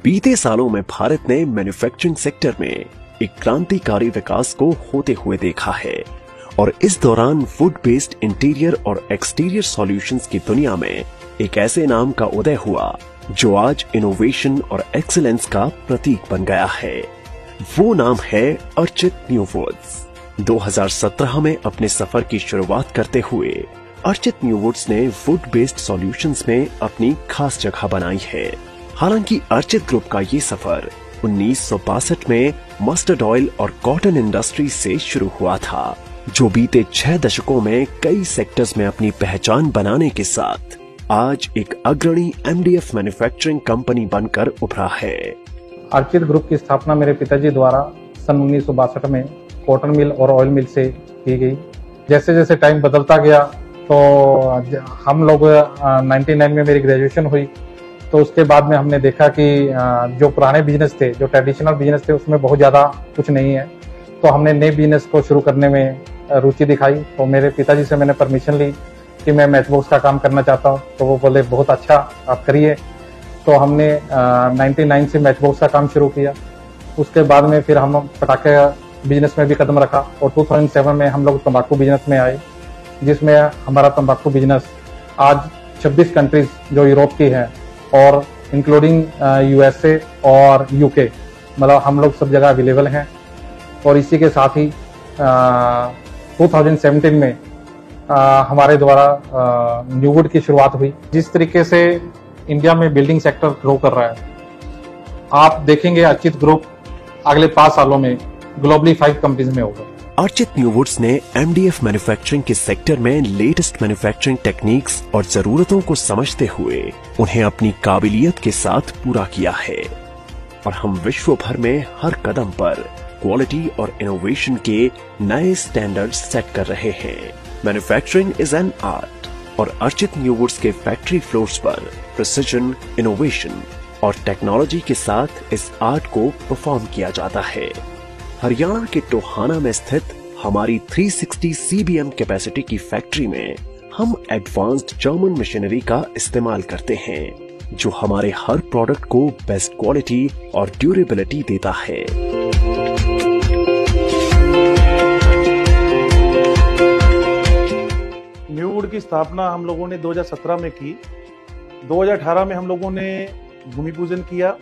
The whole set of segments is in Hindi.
बीते सालों में भारत ने मैन्युफैक्चरिंग सेक्टर में एक क्रांतिकारी विकास को होते हुए देखा है और इस दौरान वुड बेस्ड इंटीरियर और एक्सटीरियर सॉल्यूशंस की दुनिया में एक ऐसे नाम का उदय हुआ जो आज इनोवेशन और एक्सीलेंस का प्रतीक बन गया है। वो नाम है अर्चित न्यू वुड्स। 2017 में अपने सफर की शुरुआत करते हुए अर्चित न्यू वुड्स ने वुड बेस्ड सॉल्यूशंस में अपनी खास जगह बनाई है। हालांकि अर्चित ग्रुप का ये सफर 1962 में मस्टर्ड ऑयल और कॉटन इंडस्ट्री से शुरू हुआ था, जो बीते 6 दशकों में कई सेक्टर्स में अपनी पहचान बनाने के साथ आज एक अग्रणी एमडीएफ मैन्युफैक्चरिंग कंपनी बनकर उभरा है। अर्चित ग्रुप की स्थापना मेरे पिताजी द्वारा सन 1962 में कॉटन मिल और ऑयल मिल से की गई। जैसे जैसे टाइम बदलता गया तो हम लोग 99 में मेरी ग्रेजुएशन हुई, तो उसके बाद में हमने देखा कि जो पुराने बिजनेस थे, जो ट्रेडिशनल बिजनेस थे, उसमें बहुत ज़्यादा कुछ नहीं है। तो हमने नए बिजनेस को शुरू करने में रुचि दिखाई। तो मेरे पिताजी से मैंने परमिशन ली कि मैं मैच बॉक्स का काम करना चाहता हूँ। तो वो बोले बहुत अच्छा, आप करिए। तो हमने 99 से मैच बॉक्स का काम शुरू किया। उसके बाद में फिर हम पटाखे बिजनेस में भी कदम रखा और 2007 में हम लोग तंबाकू बिजनेस में आए, जिसमें हमारा तंबाकू बिजनेस आज 26 कंट्रीज जो यूरोप की है और इंक्लूडिंग यूएसए और यूके, मतलब हम लोग सब जगह अवेलेबल हैं। और इसी के साथ ही 2017 में हमारे द्वारा न्यू वुड की शुरुआत हुई। जिस तरीके से इंडिया में बिल्डिंग सेक्टर ग्रो कर रहा है, आप देखेंगे अर्चित ग्रुप अगले 5 सालों में ग्लोबली 5 कंपनीज में होगा। अर्चित न्यू वुड्स ने एमडीएफ मैन्युफैक्चरिंग के सेक्टर में लेटेस्ट मैन्युफैक्चरिंग टेक्निक्स और जरूरतों को समझते हुए उन्हें अपनी काबिलियत के साथ पूरा किया है और हम विश्व भर में हर कदम पर क्वालिटी और इनोवेशन के नए स्टैंडर्ड्स सेट कर रहे हैं। मैन्युफैक्चरिंग इज एन आर्ट और अर्चित न्यू वुड्स के फैक्ट्री फ्लोर्स पर प्रिसिजन, इनोवेशन और टेक्नोलॉजी के साथ इस आर्ट को परफॉर्म किया जाता है। हरियाणा के टोहाना में स्थित हमारी 360 सीबीएम कैपेसिटी की फैक्ट्री में हम एडवांस्ड जर्मन मशीनरी का इस्तेमाल करते हैं, जो हमारे हर प्रोडक्ट को बेस्ट क्वालिटी और ड्यूरेबिलिटी देता है। न्यू वुड की स्थापना हम लोगों ने 2017 में की। 2018 में हम लोगों ने भूमि पूजन किया।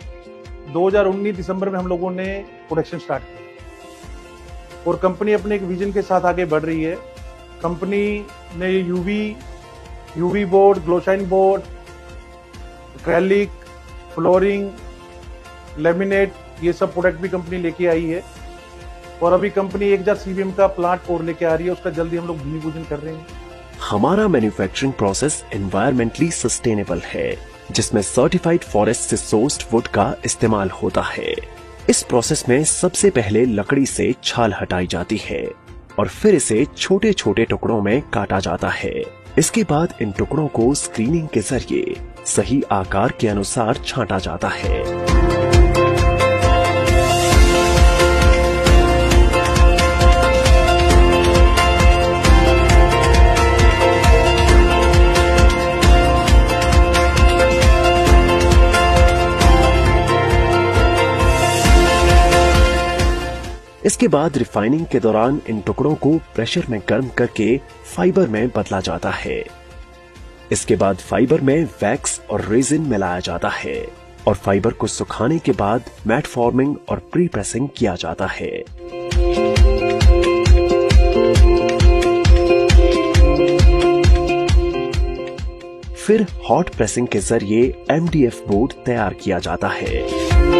2019 दिसंबर में हम लोगों ने प्रोडक्शन स्टार्ट किया और कंपनी अपने एक विजन के साथ आगे बढ़ रही है। कंपनी ने UV board, Gloshine board, acrylic, flooring, laminate, ये सब प्रोडक्ट भी कंपनी लेके आई है और अभी कंपनी 1000 सीबीएम का प्लांट और लेके आ रही है। उसका जल्दी हम लोग भूमि पूजन कर रहे हैं। हमारा मैन्युफैक्चरिंग प्रोसेस एनवायरमेंटली सस्टेनेबल है, जिसमें सर्टिफाइड फॉरेस्ट से सोर्स्ड वुड का इस्तेमाल होता है। इस प्रोसेस में सबसे पहले लकड़ी से छाल हटाई जाती है और फिर इसे छोटे छोटे टुकड़ों में काटा जाता है। इसके बाद इन टुकड़ों को स्क्रीनिंग के जरिए सही आकार के अनुसार छांटा जाता है। इसके बाद रिफाइनिंग के दौरान इन टुकड़ों को प्रेशर में गर्म करके फाइबर में बदला जाता है। इसके बाद फाइबर में वैक्स और रेजिन मिलाया जाता है और फाइबर को सुखाने के बाद मैट फॉर्मिंग और प्री प्रेसिंग किया जाता है। फिर हॉट प्रेसिंग के जरिए एमडीएफ बोर्ड तैयार किया जाता है।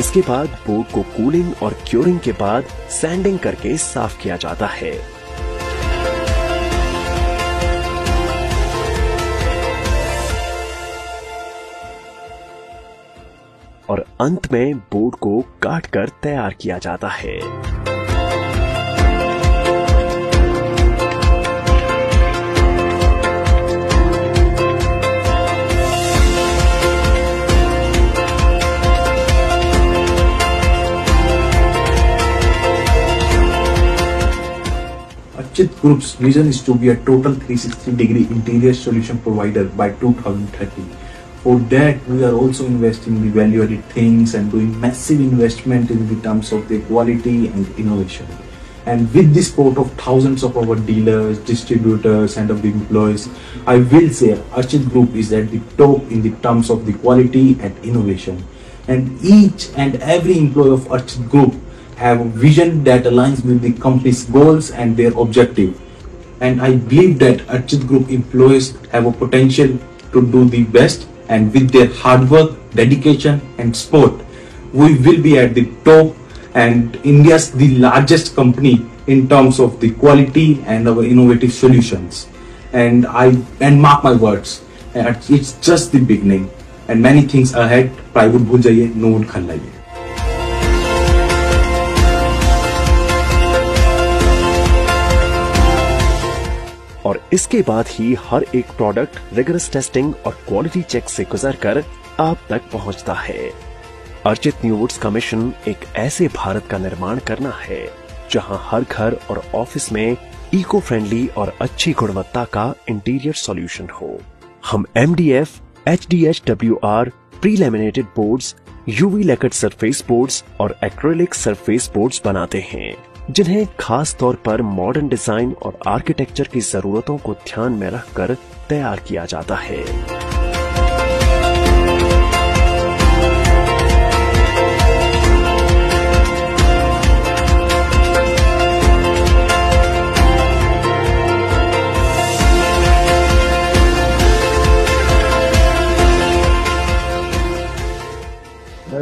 इसके बाद बोर्ड को कूलिंग और क्योरिंग के बाद सैंडिंग करके साफ किया जाता है। और अंत में बोर्ड को काटकर तैयार किया जाता है। Archit Group's vision is to be a total 360-degree interior solution provider by 2030. For that, we are also investing in the value-added things and doing massive investment in the terms of the quality and innovation. And with the support of thousands of our dealers, distributors, and of the employees, I will say Archit Group is at the top in the terms of the quality and innovation. And each and every employee of Archit Group have a vision that aligns with the company's goals and their objective. And I believe that Archit Group employees have a potential to do the best, and with their hard work, dedication and support, we will be at the top and India's the largest company in terms of the quality and our innovative solutions. And mark my words, it's just the beginning and many things ahead. Plywood भूल जाइए, नोट खन लाइए। और इसके बाद ही हर एक प्रोडक्ट रिगरस टेस्टिंग और क्वालिटी चेक से गुजरकर आप तक पहुंचता है। अर्चित न्यू वुड्स का मिशन एक ऐसे भारत का निर्माण करना है जहां हर घर और ऑफिस में इको फ्रेंडली और अच्छी गुणवत्ता का इंटीरियर सॉल्यूशन हो। हम MDF, HDHWR, pre laminated boards, UV lacquered surface boards और एक्रेलिक सरफेस बोर्ड्स बनाते हैं, जिन्हें खास तौर पर मॉडर्न डिजाइन और आर्किटेक्चर की जरूरतों को ध्यान में रखकर तैयार किया जाता है।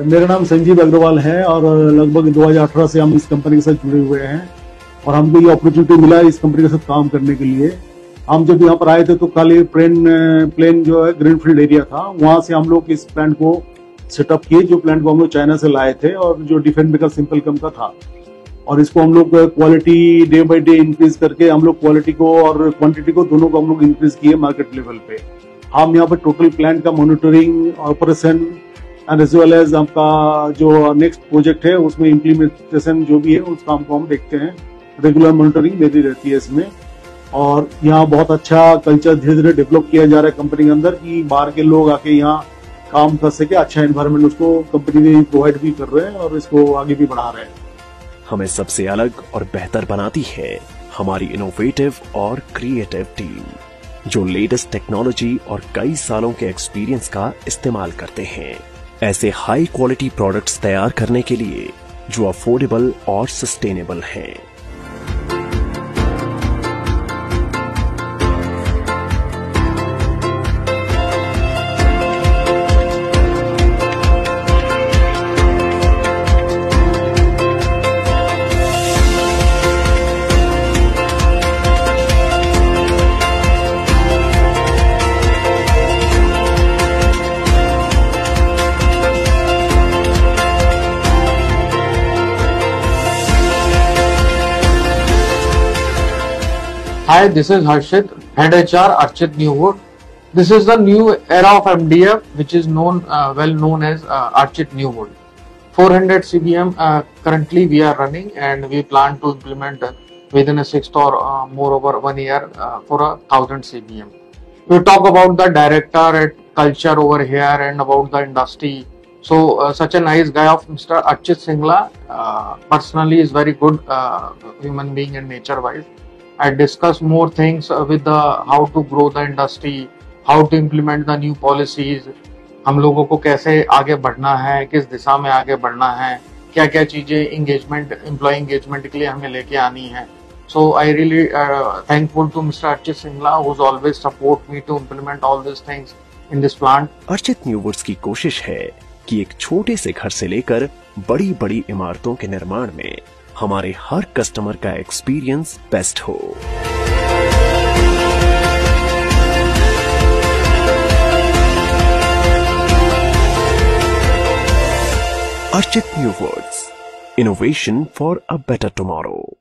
मेरा नाम संजीव अग्रवाल है और लगभग 2018 से हम इस कंपनी के साथ जुड़े हुए हैं और हमको ये अपॉर्चुनिटी मिला इस कंपनी के साथ काम करने के लिए। हम जब यहाँ पर आए थे तो खाली प्लेन जो है ग्रीनफील्ड एरिया था, वहां से हम लोग इस प्लांट को सेटअप किए, जो प्लांट को हम लोग चाइना से लाए थे और जो डिफेंड मेकर सिंपल कम का था। और इसको हम लोग quality day by day increase करके हम लोग क्वालिटी को और क्वांटिटी को दोनों को हम लोग इंक्रीज किए मार्केट लेवल पे। हम यहाँ पर टोटल प्लांट का monitoring, operation and as well as आपका जो नेक्स्ट प्रोजेक्ट है उसमें इम्प्लीमेंटेशन जो भी है उस काम को हम देखते हैं। रेगुलर मॉनिटरिंग मेरी रहती है इसमें। और यहाँ बहुत अच्छा कल्चर धीरे धीरे डेवलप किया जा रहा है कंपनी के अंदर कि बाहर के लोग आके यहाँ काम कर सके। अच्छा एनवायरनमेंट उसको कंपनी ने प्रोवाइड भी कर रहे हैं और इसको आगे भी बढ़ा रहे हैं। हमें सबसे अलग और बेहतर बनाती है हमारी इनोवेटिव और क्रिएटिव टीम, जो लेटेस्ट टेक्नोलॉजी और कई सालों के एक्सपीरियंस का इस्तेमाल करते हैं ऐसे हाई क्वालिटी प्रोडक्ट्स तैयार करने के लिए जो अफोर्डेबल और सस्टेनेबल हैं। Hi, this is Harshit, Head HR, Archit New Wood. This is the new era of MDF, which is well known as Archit New Wood. 400 CBM currently we are running, and we plan to implement within a 6 or more over 1 year for 1000 CBM. We talk about the director at culture over here and about the industry. So such a nice guy of Mr. Archit Singla, personally is very good human being and nature wise. I discuss more things with how to grow the industry, how to implement the new policies, हम लोगों को कैसे आगे बढ़ना है, किस दिशा में आगे बढ़ना है, क्या क्या चीजें एंगेजमेंट, एम्प्लॉय एंगेजमेंट के लिए हमें लेके आनी है. So I really thankful to Mr. Archit Singla, who's always support me to implement all these things in this plant. Archit new woods की कोशिश है कि एक छोटे से घर से लेकर बड़ी बड़ी इमारतों के निर्माण में हमारे हर कस्टमर का एक्सपीरियंस बेस्ट हो. Archit New Words, innovation for a better tomorrow.